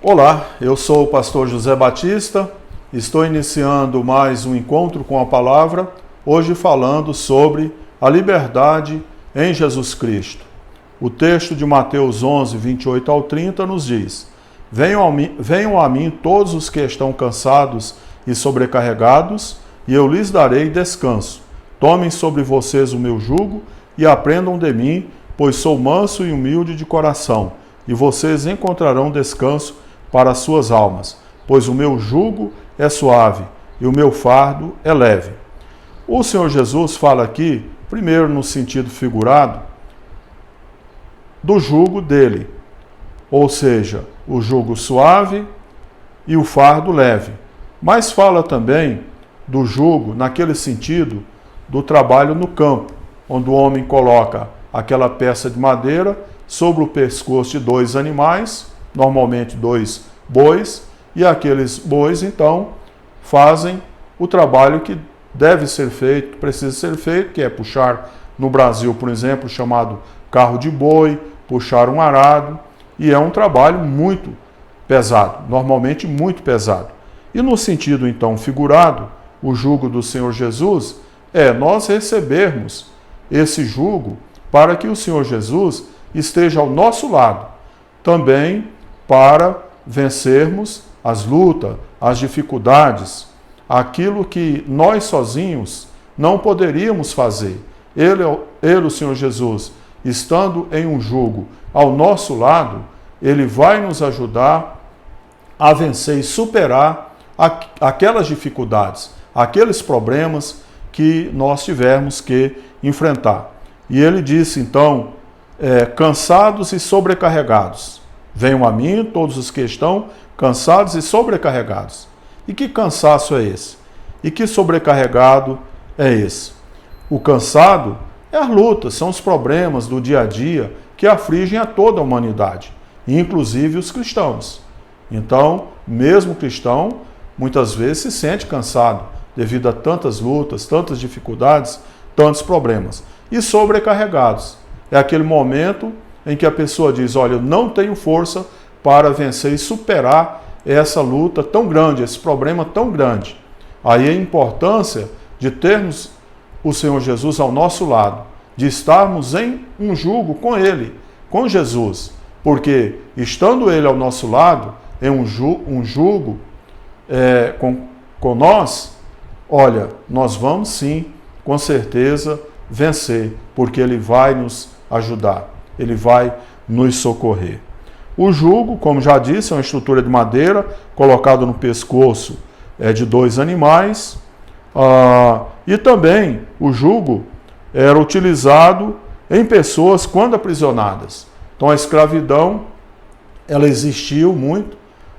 Olá, eu sou o pastor José Batista, estou iniciando mais um encontro com a palavra, hoje falando sobre a liberdade em Jesus Cristo. O texto de Mateus 11, 28 ao 30 nos diz: Venham a mim todos os que estão cansados e sobrecarregados, e eu lhes darei descanso. Tomem sobre vocês o meu jugo e aprendam de mim, pois sou manso e humilde de coração, e vocês encontrarão descanso para as suas almas, pois o meu jugo é suave e o meu fardo é leve. O Senhor Jesus fala aqui, primeiro no sentido figurado, do jugo dele, ou seja, o jugo suave e o fardo leve. Mas fala também do jugo naquele sentido do trabalho no campo, onde o homem coloca aquela peça de madeira sobre o pescoço de dois animais, normalmente dois bois, e aqueles bois então fazem o trabalho que deve ser feito, precisa ser feito, que é puxar, no Brasil, por exemplo, chamado carro de boi, puxar um arado, e é um trabalho muito pesado, normalmente muito pesado. E no sentido então figurado, o jugo do Senhor Jesus é nós recebermos esse jugo para que o Senhor Jesus esteja ao nosso lado, também para vencermos as lutas, as dificuldades, aquilo que nós sozinhos não poderíamos fazer. Ele, o Senhor Jesus, estando em um jugo ao nosso lado, ele vai nos ajudar a vencer e superar aquelas dificuldades, aqueles problemas que nós tivermos que enfrentar. E ele disse então, cansados e sobrecarregados, venham a mim todos os que estão cansados e sobrecarregados. E que cansaço é esse? E que sobrecarregado é esse? O cansado é as lutas, são os problemas do dia a dia que afligem a toda a humanidade, inclusive os cristãos. Então, mesmo cristão, muitas vezes se sente cansado devido a tantas lutas, tantas dificuldades, tantos problemas. E sobrecarregados. É aquele momento em que a pessoa diz, olha, eu não tenho força para vencer e superar essa luta tão grande, esse problema tão grande. Aí a importância de termos o Senhor Jesus ao nosso lado, de estarmos em um jugo com Ele, com Jesus, porque estando Ele ao nosso lado, em um jugo com nós, olha, nós vamos sim, com certeza, vencer, porque Ele vai nos ajudar, Ele vai nos socorrer. O jugo, como já disse, é uma estrutura de madeira colocada no pescoço de dois animais, e também o jugo era utilizado em pessoas quando aprisionadas. Então a escravidão, ela existiu muito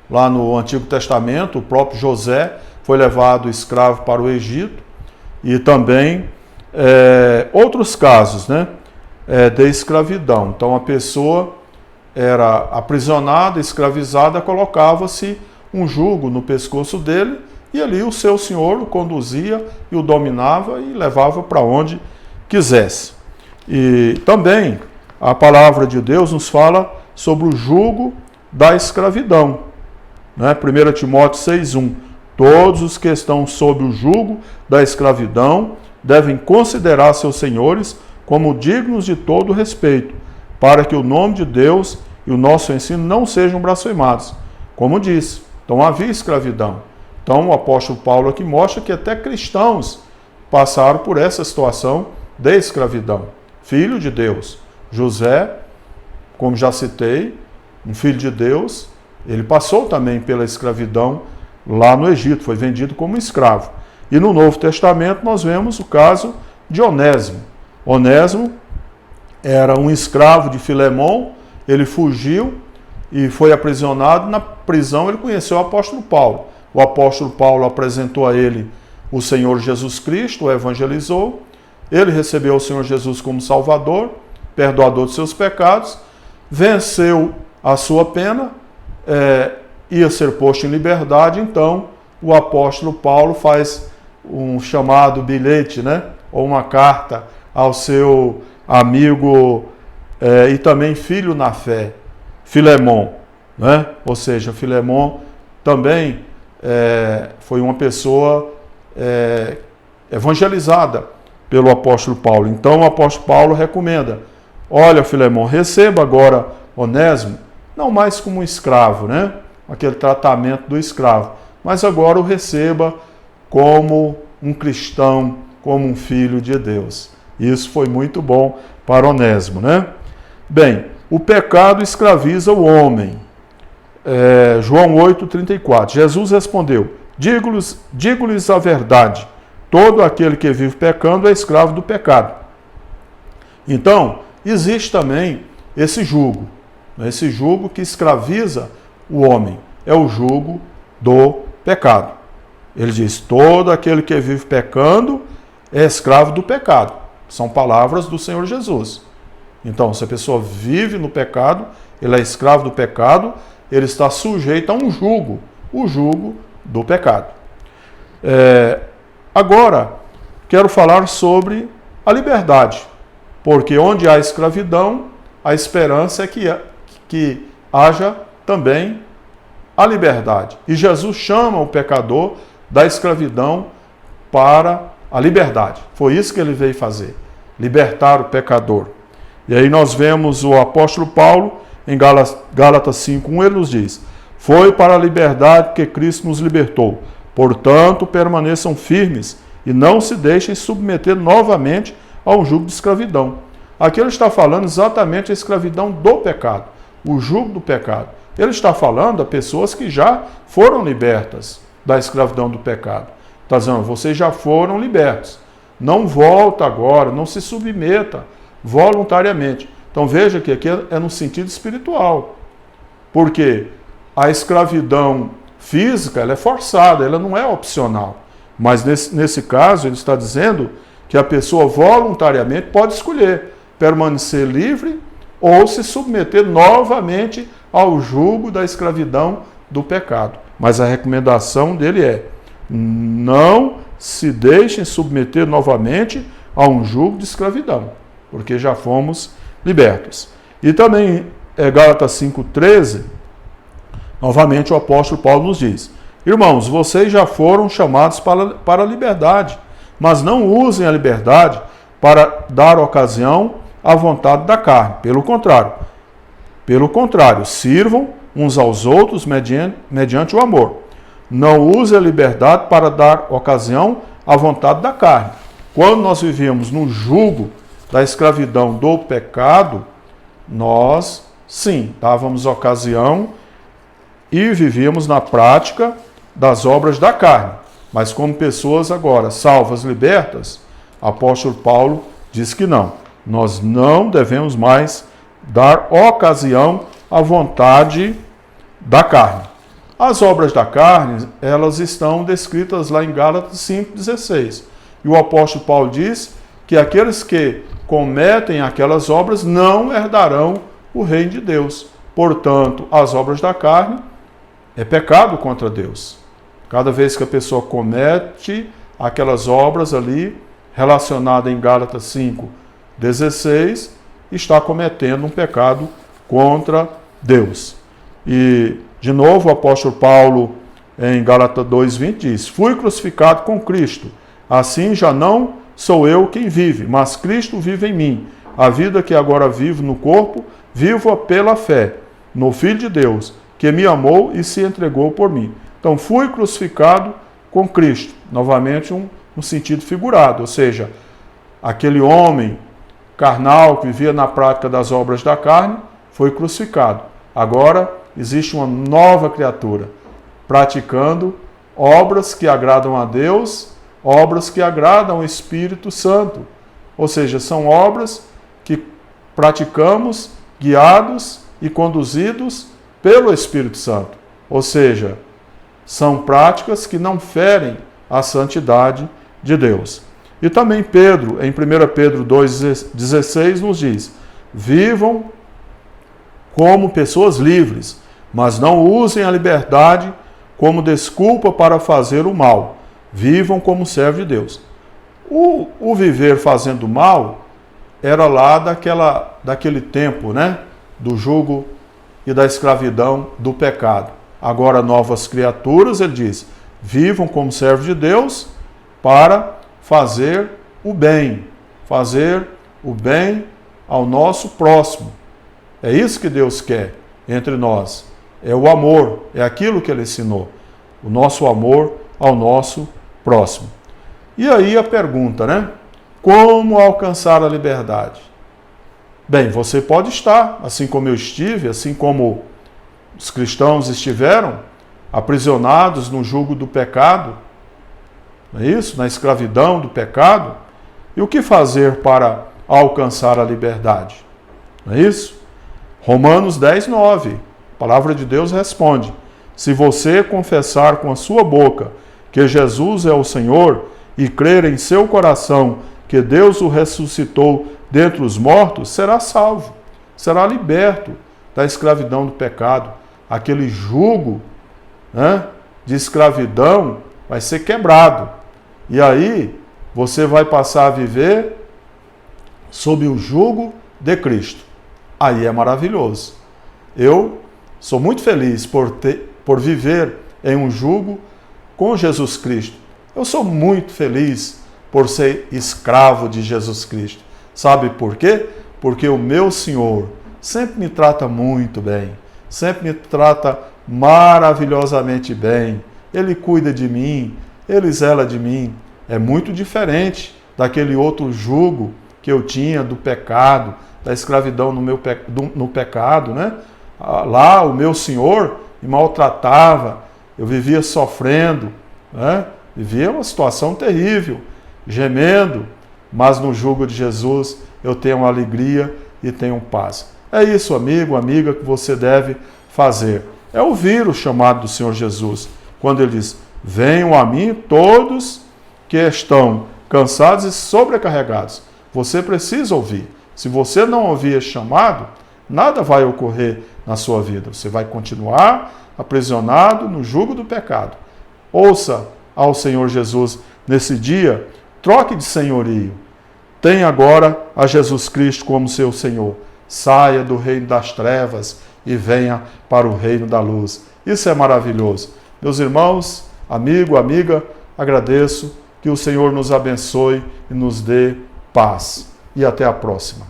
lá no Antigo Testamento. O próprio José foi levado escravo para o Egito, e também outros casos, de escravidão. Então a pessoa era aprisionada, escravizada, colocava-se um jugo no pescoço dele, e ali o seu senhor o conduzia e o dominava e levava para onde quisesse. E também a palavra de Deus nos fala sobre o jugo da escravidão. 1 Timóteo 6,1: Todos os que estão sob o jugo da escravidão devem considerar seus senhores como dignos de todo respeito, para que o nome de Deus e o nosso ensino não sejam blasfemados. Como disse, então havia escravidão. Então o apóstolo Paulo aqui mostra que até cristãos passaram por essa situação de escravidão. Filho de Deus, José, como já citei, um filho de Deus, ele passou também pela escravidão lá no Egito, foi vendido como escravo. E no Novo Testamento nós vemos o caso de Onésimo. Onésimo era um escravo de Filemão, ele fugiu e foi aprisionado. Na prisão ele conheceu o apóstolo Paulo. O apóstolo Paulo apresentou a ele o Senhor Jesus Cristo, o evangelizou. Ele recebeu o Senhor Jesus como Salvador, perdoador de seus pecados, venceu a sua pena, ia ser posto em liberdade. Então o apóstolo Paulo faz um chamado bilhete, ou uma carta ao seu amigo e também filho na fé, Filemão, né? Ou seja, Filemon também foi uma pessoa evangelizada pelo apóstolo Paulo. Então o apóstolo Paulo recomenda: olha, Filemon, receba agora Onésimo, não mais como um escravo, né? Aquele tratamento do escravo, mas agora o receba como um cristão, como um filho de Deus. Isso foi muito bom para Onésimo, né? Bem, o pecado escraviza o homem. João 8,34. Jesus respondeu: digo-lhes a verdade, todo aquele que vive pecando é escravo do pecado. Então, existe também esse jugo que escraviza o homem, é o jugo do pecado. Ele diz: todo aquele que vive pecando é escravo do pecado. São palavras do Senhor Jesus. Então, se a pessoa vive no pecado, ele é escravo do pecado, ele está sujeito a um jugo, o jugo do pecado. Agora, quero falar sobre a liberdade, porque onde há escravidão, a esperança é que haja também a liberdade. E Jesus chama o pecador da escravidão para a liberdade. Foi isso que ele veio fazer, libertar o pecador. E aí nós vemos o apóstolo Paulo, em Gálatas 5:1, ele nos diz: foi para a liberdade que Cristo nos libertou. Portanto, permaneçam firmes e não se deixem submeter novamente ao jugo de escravidão. Aqui ele está falando exatamente a escravidão do pecado, o jugo do pecado. Ele está falando a pessoas que já foram libertas da escravidão do pecado. Está dizendo: vocês já foram libertos. Não volta agora, não se submeta voluntariamente. Então veja que aqui é no sentido espiritual. Porque a escravidão física ela é forçada, ela não é opcional. Mas nesse caso ele está dizendo que a pessoa voluntariamente pode escolher permanecer livre ou se submeter novamente ao jugo da escravidão do pecado. Mas a recomendação dele é: não se deixem submeter novamente a um jugo de escravidão, porque já fomos libertos. E também Gálatas 5:13, novamente o apóstolo Paulo nos diz: irmãos, vocês já foram chamados para a liberdade, mas não usem a liberdade para dar ocasião à vontade da carne. Pelo contrário, sirvam uns aos outros mediante o amor. Não use a liberdade para dar ocasião à vontade da carne. Quando nós vivíamos no jugo da escravidão do pecado, nós, sim, dávamos ocasião e vivíamos na prática das obras da carne. Mas como pessoas agora salvas, libertas, apóstolo Paulo diz que não. Nós não devemos mais dar ocasião à vontade da carne. As obras da carne, elas estão descritas lá em Gálatas 5:16. E o apóstolo Paulo diz que aqueles que cometem aquelas obras não herdarão o reino de Deus. Portanto, as obras da carne é pecado contra Deus. Cada vez que a pessoa comete aquelas obras ali, relacionadas em Gálatas 5:16, está cometendo um pecado contra Deus. E, de novo, o apóstolo Paulo, em Gálatas 2:20, diz: fui crucificado com Cristo, assim já não sou eu quem vive, mas Cristo vive em mim. A vida que agora vivo no corpo, vivo-a pela fé no Filho de Deus, que me amou e se entregou por mim. Então, fui crucificado com Cristo. Novamente, um sentido figurado, ou seja, aquele homem carnal que vivia na prática das obras da carne foi crucificado. Agora, existe uma nova criatura, praticando obras que agradam a Deus, obras que agradam ao Espírito Santo. Ou seja, são obras que praticamos guiados e conduzidos pelo Espírito Santo. Ou seja, são práticas que não ferem a santidade de Deus. E também Pedro, em 1 Pedro 2,16, nos diz: vivam como pessoas livres, mas não usem a liberdade como desculpa para fazer o mal. Vivam como servos de Deus. O viver fazendo mal era lá daquele tempo, né? Do jugo e da escravidão do pecado. Agora, novas criaturas, ele diz, vivam como servos de Deus para fazer o bem ao nosso próximo. É isso que Deus quer entre nós. É o amor, é aquilo que ele ensinou. O nosso amor ao nosso próximo. E aí a pergunta, né? Como alcançar a liberdade? Bem, você pode estar, assim como eu estive, assim como os cristãos estiveram, aprisionados no jugo do pecado, não é isso? Na escravidão do pecado. E o que fazer para alcançar a liberdade? Não é isso? Romanos 10, 9. A palavra de Deus responde: se você confessar com a sua boca que Jesus é o Senhor e crer em seu coração que Deus o ressuscitou dentre os mortos, será salvo, será liberto da escravidão do pecado. Aquele jugo, né, de escravidão vai ser quebrado. E aí você vai passar a viver sob o jugo de Cristo. Aí é maravilhoso. Eu sou muito feliz por viver em um jugo com Jesus Cristo. Eu sou muito feliz por ser escravo de Jesus Cristo. Sabe por quê? Porque o meu Senhor sempre me trata muito bem, sempre me trata maravilhosamente bem. Ele cuida de mim, ele zela de mim. É muito diferente daquele outro jugo que eu tinha do pecado, da escravidão no pecado, né? Lá o meu Senhor me maltratava, eu vivia sofrendo, né? Vivia uma situação terrível, gemendo, mas no jugo de Jesus eu tenho alegria e tenho paz. É isso, amigo, amiga, que você deve fazer. É ouvir o chamado do Senhor Jesus, quando ele diz: venham a mim todos que estão cansados e sobrecarregados. Você precisa ouvir. Se você não ouvir esse chamado, nada vai ocorrer na sua vida. Você vai continuar aprisionado no jugo do pecado. Ouça ao Senhor Jesus nesse dia, troque de senhorio. Tenha agora a Jesus Cristo como seu Senhor. Saia do reino das trevas e venha para o reino da luz. Isso é maravilhoso. Meus irmãos, amigo, amiga, agradeço. Que o Senhor nos abençoe e nos dê paz. E até a próxima.